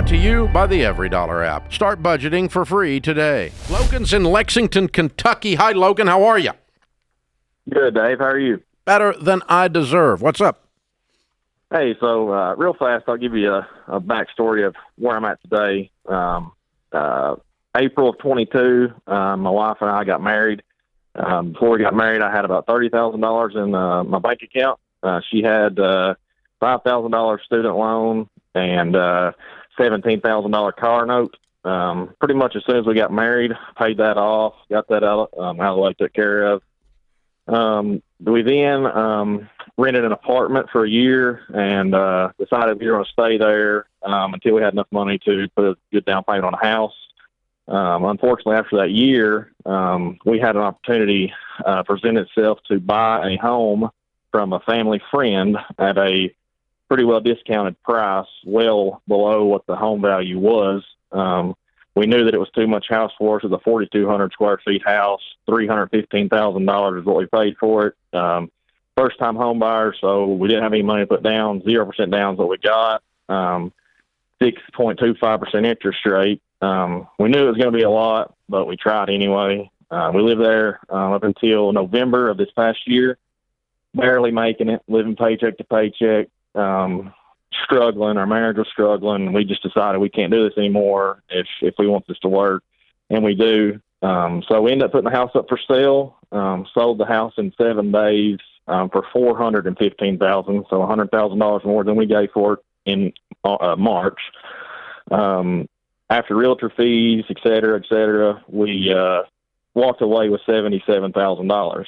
brought to you by the EveryDollar app. Start budgeting for free today. Logan's in Lexington, Kentucky. Hi, Logan. How are you? Good, Dave. How are you? Better than I deserve. What's up? Hey, so real fast, I'll give you a backstory of where I'm at today. April of 22, my wife and I got married. Before we got married, I had about $30,000 in my bank account. She had $5,000 student loan and $17,000 car note. Pretty much as soon as we got married, paid that off, got that out of the way, took care of. We then rented an apartment for a year and decided we were going to stay there until we had enough money to put a good down payment on a house. Unfortunately, after that year, we had an opportunity present itself to buy a home from a family friend at a pretty well discounted price, well below what the home value was. We knew that it was too much house for us. It was a 4,200 square feet house. $315,000 is what we paid for it. First-time home buyer, so we didn't have any money to put down. 0% down is what we got. 6.25% interest rate. We knew it was going to be a lot, but we tried anyway. We lived there up until November of this past year, barely making it, living paycheck to paycheck. Struggling. Our marriage was struggling. We just decided we can't do this anymore if we want this to work, and we do. So we ended up putting the house up for sale. Sold the house in 7 days for $415,000, so $100,000 more than we gave for it in March. After realtor fees, et cetera, we walked away with $77,000.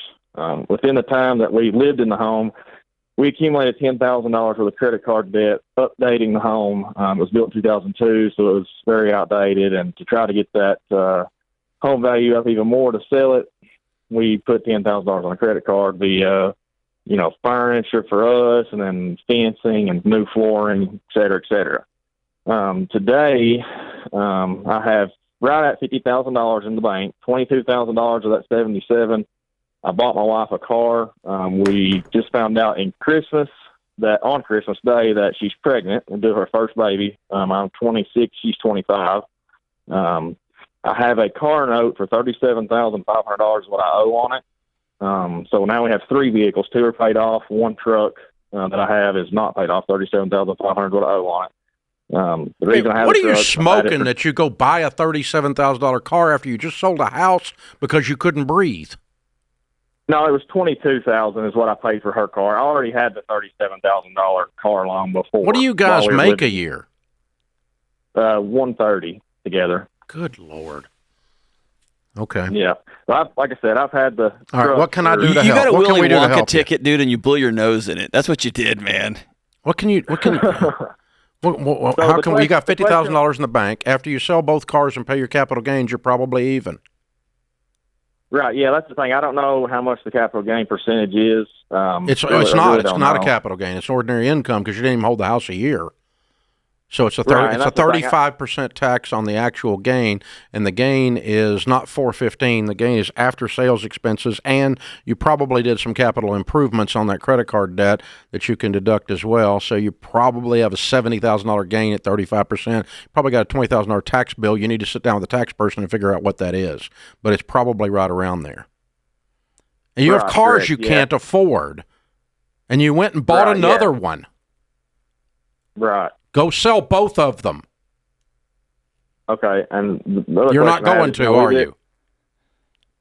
Within the time that we lived in the home, we accumulated $10,000 worth of credit card debt, updating the home. It was built in 2002, so it was very outdated. And to try to get that home value up even more to sell it, we put $10,000 on a credit card. The furniture for us, and then fencing and new flooring, et cetera. Today, I have right at $50,000 in the bank. $22,000 of that 77. I bought my wife a car. We just found out on Christmas Day that she's pregnant and due her first baby. I'm 26, she's 25. I have a car note for $37,500 what I owe on it. So now we have 3 vehicles. 2 are paid off. 1 truck that I have is not paid off. $37,500 what I owe on it. The reason I have what a are you truck, smoking that you go buy a $37,000 car after you just sold a house because you couldn't breathe? No, it was $22,000 is what I paid for her car. I already had the $37,000 car loan before. What do you guys make a year? $130 together. Good Lord. Okay. Yeah. Well, like I said, I've had the. All right. What can I do to help? You got a what Willy Wonka help ticket, dude, and you blew your nose in it. That's what you did, man. What can you? You got $50,000 in the bank? After you sell both cars and pay your capital gains, you're probably even. Right, yeah, that's the thing. I don't know how much the capital gain percentage is. It's not a capital gain. It's ordinary income because you didn't even hold the house a year. So it's a 35% tax on the actual gain, and the gain is not $415. The gain is after sales expenses, and you probably did some capital improvements on that credit card debt that you can deduct as well. So you probably have a $70,000 gain at 35%. Probably got a $20,000 tax bill. You need to sit down with the tax person and figure out what that is, but it's probably right around there. And you have cars you can't afford, and you went and bought another one. Right. Go sell both of them. Okay, and you're not going to, are you?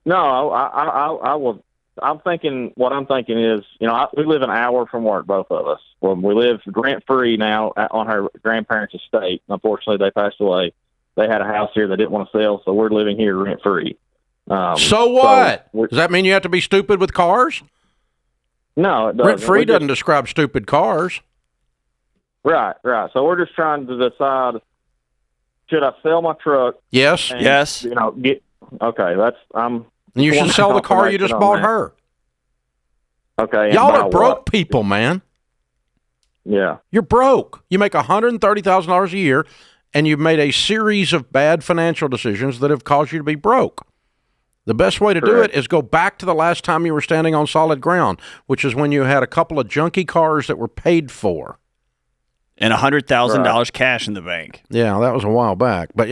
No, I will. I'm thinking. What I'm thinking is, we live an hour from work, both of us. Well, we live rent free now on her grandparents' estate. Unfortunately, they passed away. They had a house here they didn't want to sell, so we're living here rent free. So what? Does that mean you have to be stupid with cars? No, it doesn't. Rent free doesn't describe stupid cars. Right. So we're just trying to decide: should I sell my truck? Yes. And, yes. Okay. And you should sell the car you just bought her. Okay. Y'all are broke people, man. Yeah. You're broke. You make $130,000 a year, and you've made a series of bad financial decisions that have caused you to be broke. The best way to do it is go back to the last time you were standing on solid ground, which is when you had a couple of junky cars that were paid for. And $100,000 cash in the bank. Yeah, that was a while back. But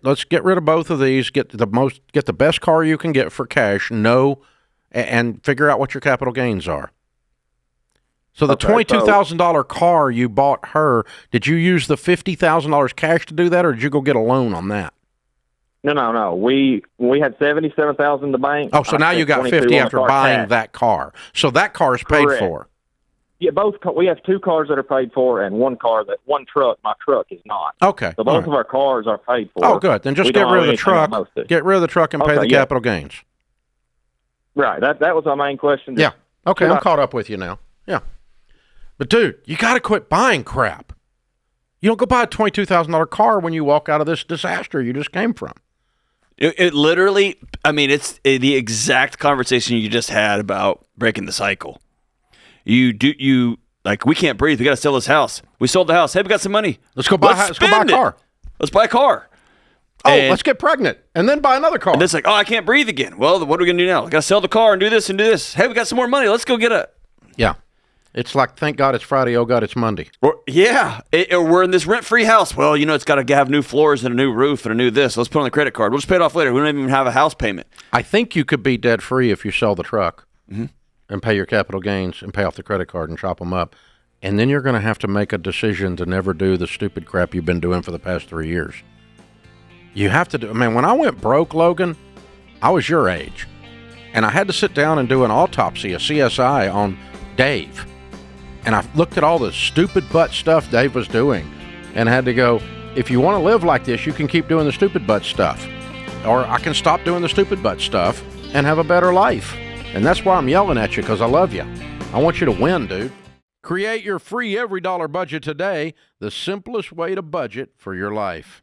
let's get rid of both of these. Get the best car you can get for cash. And figure out what your capital gains are. So the $22,000 car you bought her, did you use the $50,000 cash to do that, or did you go get a loan on that? No. We had $77,000 in the bank. Oh, so now you got $50 after buying that car. So that car is paid for. Yeah, we have 2 cars that are paid for, and one truck. My truck is not. Okay. So both of our cars are paid for. Oh, good. Then just get rid of the truck. Get rid of the truck and pay the capital gains. Right. That was my main question. Yeah. Okay, I'm caught up with you now. Yeah. But dude, you got to quit buying crap. You don't go buy a $22,000 car when you walk out of this disaster you just came from. It literally, I mean, it's the exact conversation you just had about breaking the cycle. We can't breathe. We got to sell this house. We sold the house. Hey, we got some money. Let's go buy a car. Let's buy a car. Oh, let's get pregnant and then buy another car. And it's like, I can't breathe again. Well, what are we going to do now? We got to sell the car and do this and do this. Hey, we got some more money. Let's go get a. Yeah. It's like, thank God it's Friday. Oh, God, it's Monday. Or we're in this rent-free house. Well, it's got to have new floors and a new roof and a new this. Let's put it on the credit card. We'll just pay it off later. We don't even have a house payment. I think you could be debt-free if you sell the truck and pay your capital gains and pay off the credit card and chop them up. And then you're going to have to make a decision to never do the stupid crap you've been doing for the past 3 years. You have to do. I mean, when I went broke, Logan, I was your age. And I had to sit down and do an autopsy, a CSI on Dave. And I looked at all the stupid butt stuff Dave was doing and had to go, if you want to live like this, you can keep doing the stupid butt stuff. Or I can stop doing the stupid butt stuff and have a better life. And that's why I'm yelling at you, because I love you. I want you to win, dude. Create your free every dollar budget today, the simplest way to budget for your life.